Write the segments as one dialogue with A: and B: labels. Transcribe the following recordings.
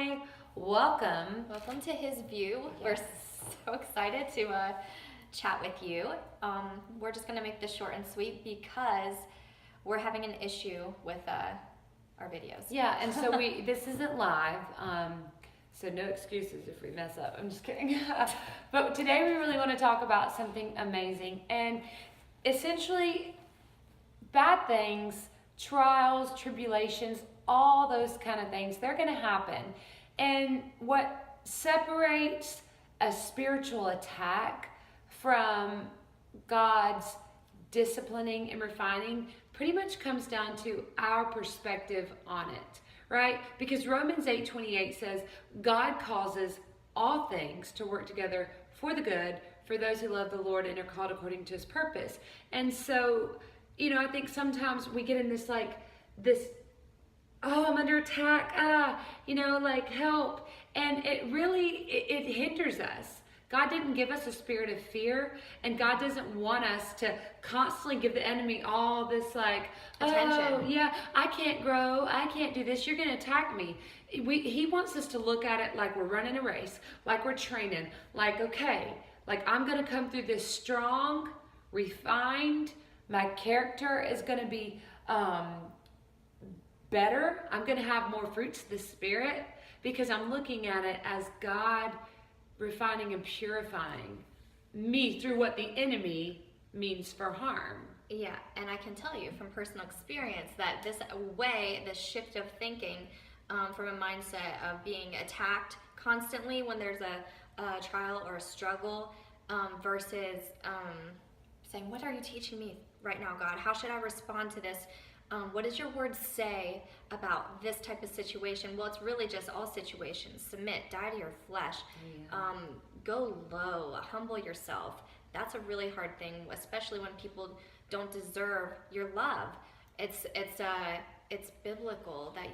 A: Hi, welcome.
B: Welcome to His View.
A: Yes.
B: We're so excited to chat with you. We're just going to make this short and sweet because we're having an issue with our videos.
A: Yeah, and so this isn't live, so no excuses if we mess up. I'm just kidding. But today we really want to talk about something amazing, and essentially bad things, trials, tribulations, all those kind of things, they're going to happen. And what separates a spiritual attack from God's disciplining and refining pretty much comes down to our perspective on it, right? Because Romans 8:28 says, God causes all things to work together for the good, for those who love the Lord and are called according to His purpose. And so, I think sometimes we get in this, oh, I'm under attack, help. And it hinders us. God didn't give us a spirit of fear, and God doesn't want us to constantly give the enemy all this
B: attention.
A: Oh, yeah, I can't grow, I can't do this, you're going to attack me. He wants us to look at it like we're running a race, like we're training, I'm going to come through this strong, refined, my character is going to be better, I'm going to have more fruits of the Spirit, because I'm looking at it as God refining and purifying me through what the enemy means for harm.
B: Yeah, and I can tell you from personal experience that this shift of thinking from a mindset of being attacked constantly when there's a trial or a struggle versus saying, what are you teaching me right now, God? How should I respond to this? What does your word say about this type of situation? Well, it's really just all situations. Submit, die to your flesh, go low, humble yourself. That's a really hard thing, especially when people don't deserve your love. It's biblical that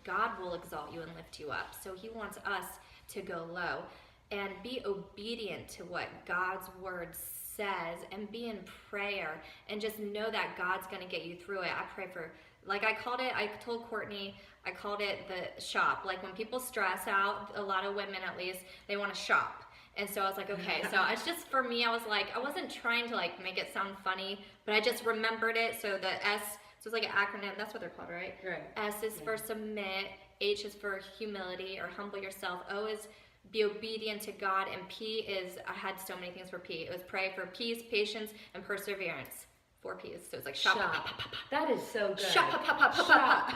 B: God will exalt you and lift you up. So He wants us to go low and be obedient to what God's word says, and be in prayer and just know that God's going to get you through it. I pray for, I told Courtney, I called it the shop. Like when people stress out, a lot of women at least, they want to shop. And so I was like, okay, so it's just for me, I was like, I wasn't trying to make it sound funny, but I just remembered it. So the S, so it's like an acronym, that's what they're called, right?
A: Right.
B: S is for submit, H is for humility or humble yourself, O is be obedient to God, and P is, I had so many things for P. It was pray for peace, patience, and perseverance. 4 P's. So it's like shop.
A: That is so good.
B: Shop.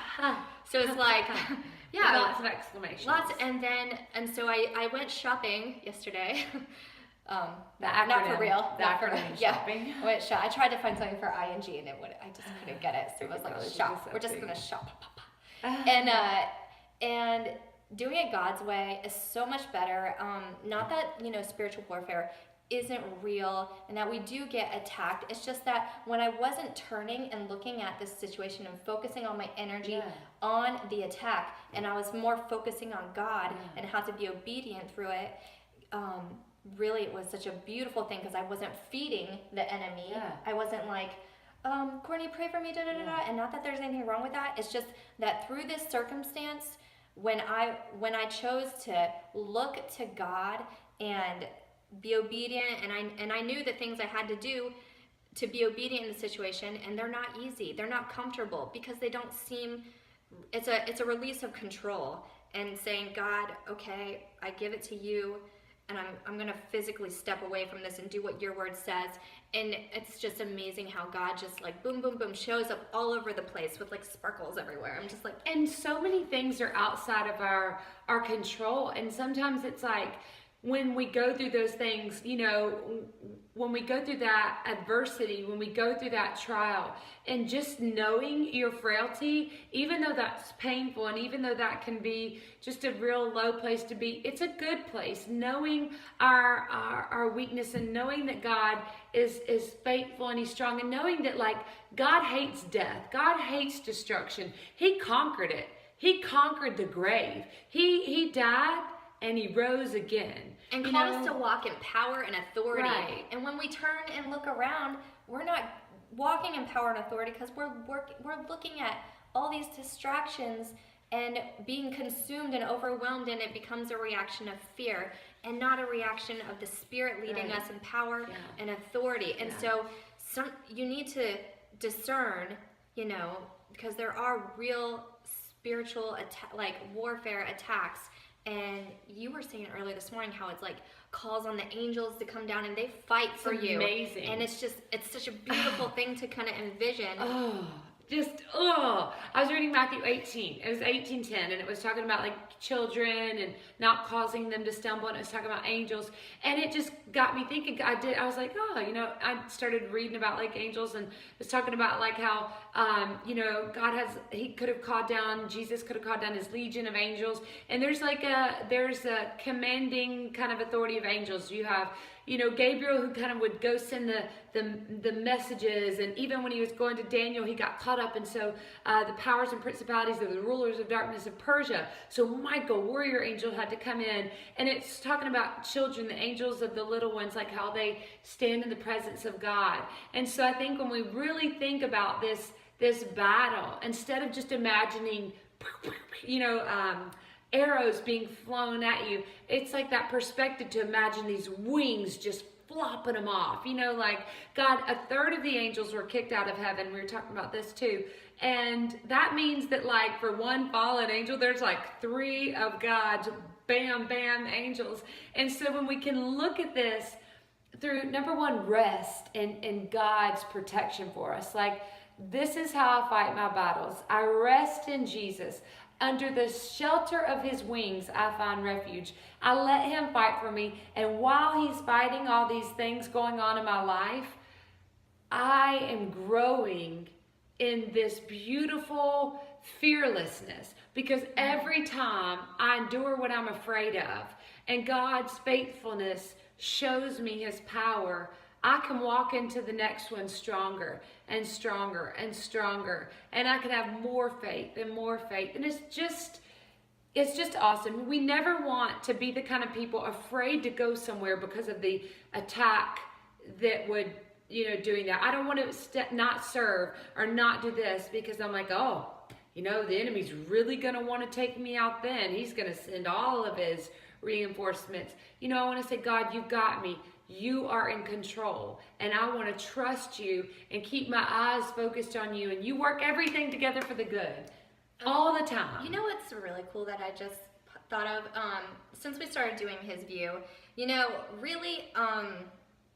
B: So it's yeah.
A: Lots of exclamations.
B: And so I went shopping yesterday.
A: The acronym.
B: Not for real.
A: The acronym shopping.
B: Yeah. I tried to find something for ING and I just couldn't get it. So it was like shop. We're just gonna shop. And doing it God's way is so much better. Not that, spiritual warfare isn't real and that we do get attacked. It's just that when I wasn't turning and looking at this situation and focusing all my energy on the attack, and I was more focusing on God and how to be obedient through it, really it was such a beautiful thing because I wasn't feeding the enemy.
A: Yeah.
B: I wasn't like, Courtney, pray for me, and not that there's anything wrong with that. It's just that through this circumstance, when I chose to look to God and be obedient, and I knew the things I had to do to be obedient in the situation, and they're not easy, they're not comfortable, because they don't seem, it's a release of control and saying, God, okay, I give it to you, and I'm gonna physically step away from this and do what your word says. And it's just amazing how God just boom, boom, boom, shows up all over the place with sparkles everywhere. I'm just
A: and so many things are outside of our control. And sometimes it's when we go through those things, when we go through that adversity, when we go through that trial, and just knowing your frailty, even though that's painful and even though that can be just a real low place to be, it's a good place. Knowing our weakness and knowing that God is faithful and He's strong, and knowing that God hates death, God hates destruction. He conquered it. He conquered the grave. He died and He rose again.
B: And called us to walk in power and authority.
A: Right.
B: And when we turn and look around, we're not walking in power and authority because we're looking at all these distractions and being consumed and overwhelmed, and it becomes a reaction of fear and not a reaction of the Spirit leading
A: Right.
B: us in power
A: Yeah.
B: and authority. And
A: Yeah.
B: so you need to discern, because there are real spiritual like warfare attacks. And you were saying earlier this morning how it's like calls on the angels to come down and they fight for you.
A: Amazing.
B: And it's such a beautiful thing to kind of envision.
A: I was reading Matthew 18. It was 18:10, and it was talking about like children and not causing them to stumble, and it was talking about angels, and it just got me thinking. I was like, I started reading about like angels, and it was talking about like how Jesus could have called down his legion of angels, and there's a commanding kind of authority of angels. You have Gabriel, who kind of would go send the messages, and even when he was going to Daniel, he got caught up, and so the powers and principalities of the rulers of darkness of Persia. So Michael, warrior angel, had to come in, and it's talking about children, the angels of the little ones, like how they stand in the presence of God. And so I think when we really think about this battle, instead of just imagining, arrows being flown at you, it's like that perspective to imagine these wings just flopping them off. Like God, a third of the angels were kicked out of heaven. We were talking about this too. And that means that like for one fallen angel, there's like 3 of God's bam, bam angels. And so when we can look at this through, number one, rest in God's protection for us. Like, this is how I fight my battles. I rest in Jesus. Under the shelter of his wings, I find refuge. I let him fight for me. And while he's fighting all these things going on in my life, I am growing in this beautiful fearlessness. Because every time I endure what I'm afraid of, and God's faithfulness shows me his power, I can walk into the next one stronger and stronger and stronger. And I can have more faith and more faith. And it's just awesome. We never want to be the kind of people afraid to go somewhere because of the attack that would, doing that. I don't want to not serve or not do this because I'm like, the enemy's really going to want to take me out then. He's going to send all of his reinforcements. I want to say, God, you've got me. You are in control, and I want to trust you and keep my eyes focused on you, and you work everything together for the good all the time.
B: You know what's really cool that I just thought of? Since we started doing his view, really,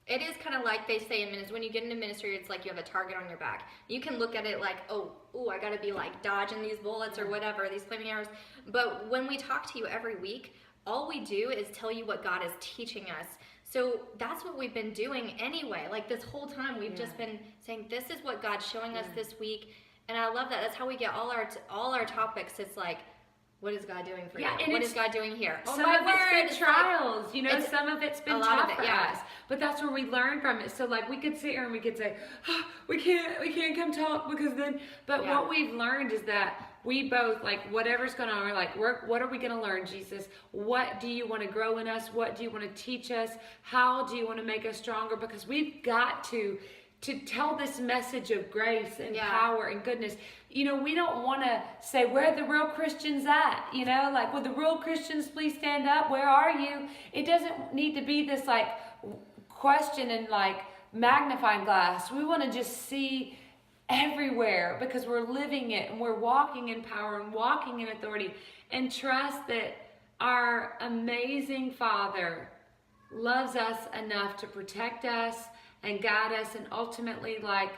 B: it is kind of like they say in ministry, when you get into ministry, it's like you have a target on your back. You can look at it like, I got to be like dodging these bullets or whatever, these flaming arrows. But when we talk to you every week, all we do is tell you what God is teaching us. So that's what we've been doing anyway. Like this whole time, we've just been saying, this is what God's showing us this week. And I love that. That's how we get all our topics. It's like, what is God doing for you?
A: And
B: what is God doing here?
A: Some of it's been trials, some of it's been tough for us. But that's where we learn from it. So like we could sit here and we could say, we can't come talk because then, but what we've learned is that we both, like, whatever's going on, we're like, what are we going to learn, Jesus? What do you want to grow in us? What do you want to teach us? How do you want to make us stronger? Because we've got to tell this message of grace and power and goodness. We don't want to say, where are the real Christians at? Like, will the real Christians please stand up? Where are you? It doesn't need to be this, like, question and, like, magnifying glass. We want to just see everywhere because we're living it and we're walking in power and walking in authority, and trust that our amazing Father loves us enough to protect us and guide us and ultimately like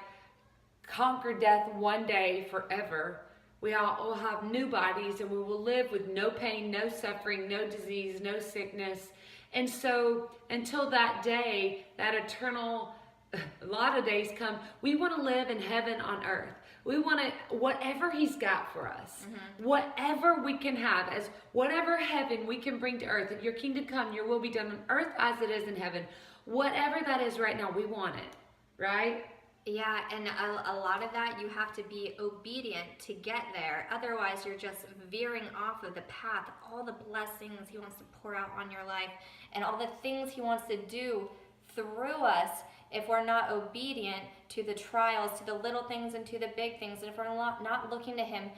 A: conquer death one day forever. We all will have new bodies and we will live with no pain, no suffering, no disease, no sickness. And so until that day, that eternal, a lot of days come, we want to live in heaven on earth. We want to, whatever he's got for us, whatever we can have, as whatever heaven we can bring to earth, your kingdom come, your will be done on earth as it is in heaven. Whatever that is right now, we want it, right?
B: Yeah, and a lot of that, you have to be obedient to get there. Otherwise, you're just veering off of the path. All the blessings he wants to pour out on your life and all the things he wants to do through us, if we're not obedient to the trials, to the little things and to the big things, and if we're not looking to him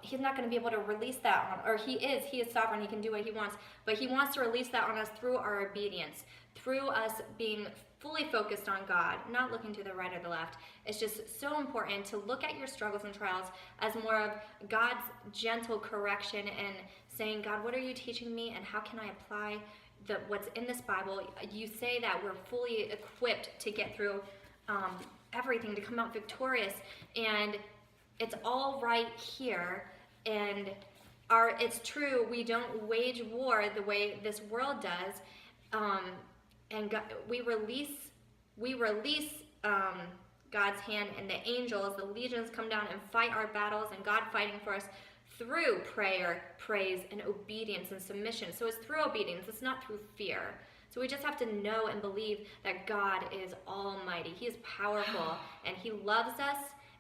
B: he's not going to be able to release that on, or he is sovereign, he can do what he wants, but he wants to release that on us through our obedience, through us being fully focused on God, not looking to the right or the left. It's just so important to look at your struggles and trials as more of God's gentle correction and saying, God, what are you teaching me, and how can I apply what's in this Bible? You say that we're fully equipped to get through everything, to come out victorious, and it's all right here. And it's true, we don't wage war the way this world does, and God, we release God's hand, and the angels, the legions, come down and fight our battles, and God fighting for us through prayer, praise, and obedience and submission. So it's through obedience, it's not through fear. So we just have to know and believe that God is almighty. He is powerful, and he loves us,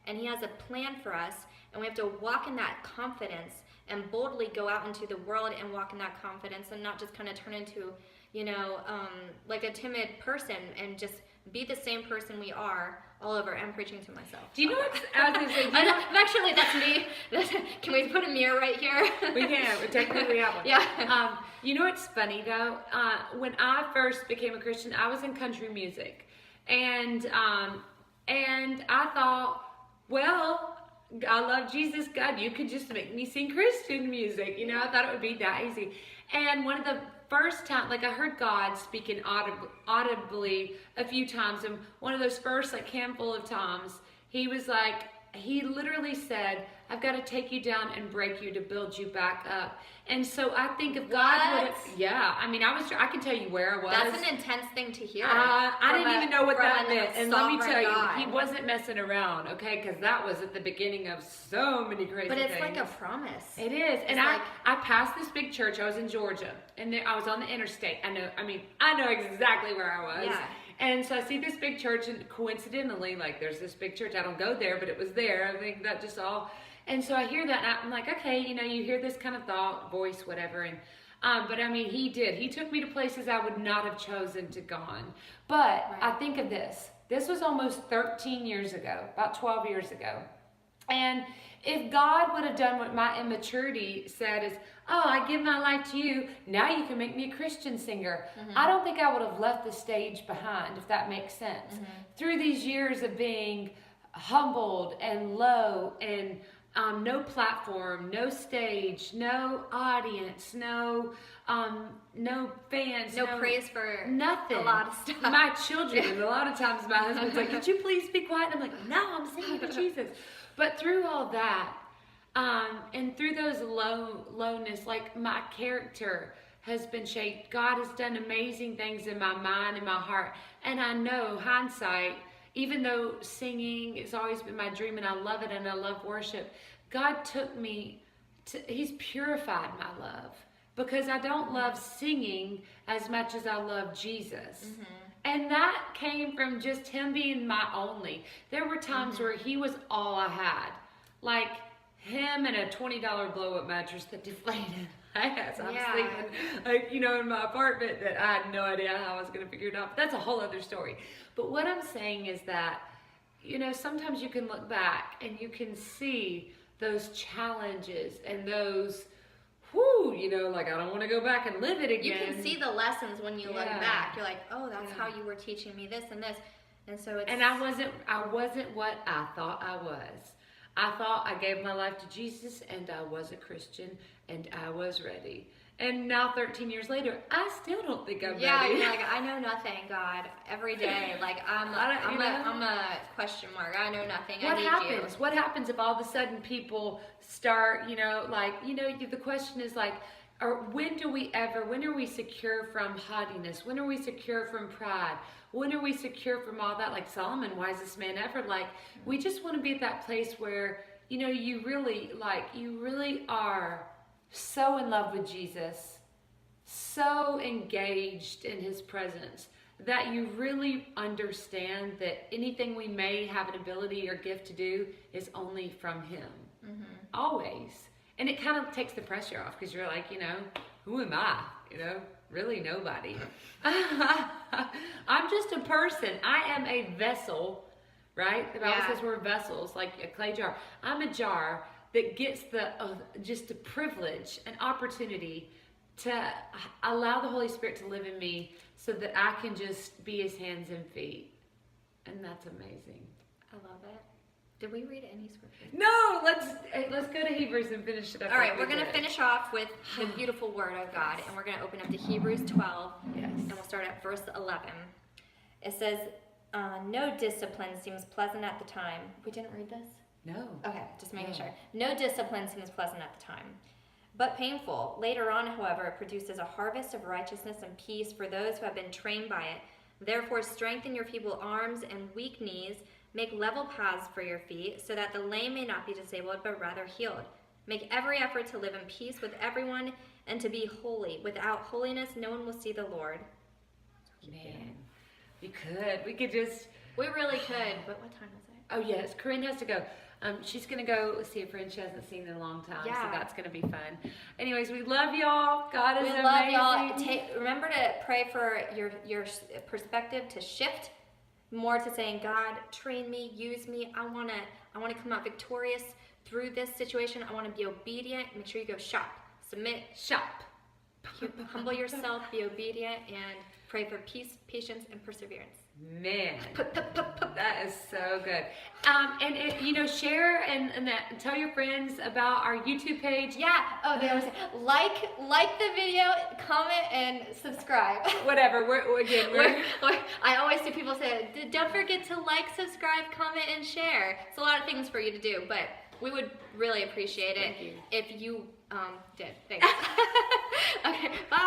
B: and he has a plan for us, and we have to walk in that confidence and boldly go out into the world and walk in that confidence, and not just kind of turn into, like a timid person, and just be the same person we are all over. I'm preaching to myself.
A: Do you know what? I was gonna say,
B: actually, that's me. Can we put a mirror right here?
A: We can. We technically have one.
B: Yeah.
A: You know what's funny though? When I first became a Christian, I was in country music, and I thought, well, I love Jesus. God, you could just make me sing Christian music. I thought it would be that easy. And one of the first time, like I heard God speaking audibly a few times, and one of those first handful of times, he literally said, I've got to take you down and break you to build you back up. And so I think if God would, I can tell you where I was.
B: That's an intense thing to hear.
A: I didn't even know what that meant. And let me tell
B: God.
A: you, he wasn't messing around, okay? Because that was at the beginning of so many crazy things.
B: But it's like a promise.
A: It is. And I passed this big church. I was in Georgia, and I was on the interstate. I know exactly where I was.
B: Yeah.
A: And so I see this big church, and coincidentally, there's this big church. I don't go there, but it was there. I think that just all. And so I hear that, and I'm like, okay, you hear this kind of thought, voice, whatever. And but he did. He took me to places I would not have chosen to gone. But
B: right.
A: I think of this. This was almost 13 years ago, about 12 years ago. And if God would have done what my immaturity said is, oh, I give my life to you, now you can make me a Christian singer. Mm-hmm. I don't think I would have left the stage behind, if that makes sense. Mm-hmm. Through these years of being humbled and low, and no platform, no stage, no audience, no fans,
B: no praise for
A: nothing.
B: A lot of stuff.
A: My children, and a lot of times my husband's like, could you please be quiet? And I'm like, no, I'm singing for Jesus. But through all that, and through those lowness, my character has been shaped. God has done amazing things in my mind and my heart. And I know, hindsight, even though singing has always been my dream and I love it and I love worship, God took me he's purified my love, because I don't love singing as much as I love Jesus. Mm-hmm. And that came from just him being my only. There were times where he was all I had. Like him and a $20 blow-up mattress that deflated. As I'm sleeping, in my apartment, that I had no idea how I was going to figure it out. But that's a whole other story. But what I'm saying is that, sometimes you can look back and you can see those challenges and those, I don't want to go back and live it again.
B: You can see the lessons when you look back. You're like, oh, that's how you were teaching me this and this. And so it's...
A: And I wasn't what I thought I was. I thought I gave my life to Jesus, and I was a Christian, and I was ready. And now 13 years later, I still don't think I'm ready.
B: Yeah, you're like, I know nothing, God. Every day, I'm a question mark. I know nothing.
A: What
B: I need
A: happens?
B: you.
A: What happens if all of a sudden people start, the question is when are we secure from haughtiness? When are we secure from pride? When are we secure from all that? Like Solomon, wisest man ever. We just want to be at that place where, you really are so in love with Jesus, so engaged in his presence, that you really understand that anything we may have an ability or gift to do is only from him. Mm-hmm. Always. And it kind of takes the pressure off, because you're like, who am I? Really nobody. I'm just a person. I am a vessel, right? The Bible says we're vessels, like a clay jar. I'm a jar that gets the just the privilege and opportunity to allow the Holy Spirit to live in me so that I can just be his hands and feet. And that's amazing.
B: I love it. Did we read any scripture?
A: No, let's go to Hebrews and finish it up.
B: All right, we're going to finish off with the beautiful word of God, and we're going to open up to Hebrews 12, and we'll start at verse 11. It says, no discipline seems pleasant at the time. We didn't read this?
A: No.
B: Okay, just making sure. No discipline seems pleasant at the time, but painful. Later on, however, it produces a harvest of righteousness and peace for those who have been trained by it. Therefore, strengthen your feeble arms and weak knees. Make level paths for your feet, so that the lame may not be disabled, but rather healed. Make every effort to live in peace with everyone and to be holy. Without holiness, no one will see the Lord.
A: Man, we could just...
B: We really could, but what time is it?
A: Oh, yes, Corinne has to go. She's going to go see a friend she hasn't seen in a long time, so that's going to be fun. Anyways, we love y'all. God is amazing.
B: We love y'all. Remember to pray for your perspective to shift more to saying, God, train me, use me. I want to come out victorious through this situation. I want to be obedient. Make sure you go shop, submit, shop. Humble yourself, be obedient, and pray for peace, patience, and perseverance.
A: Man, that is so good. And share and tell your friends about our YouTube page.
B: Yeah. Oh, they always say, like the video, comment, and subscribe.
A: Whatever.
B: I always see people say, don't forget to like, subscribe, comment, and share. It's a lot of things for you to do, but we would really appreciate it if you did. Thanks. Okay. Bye.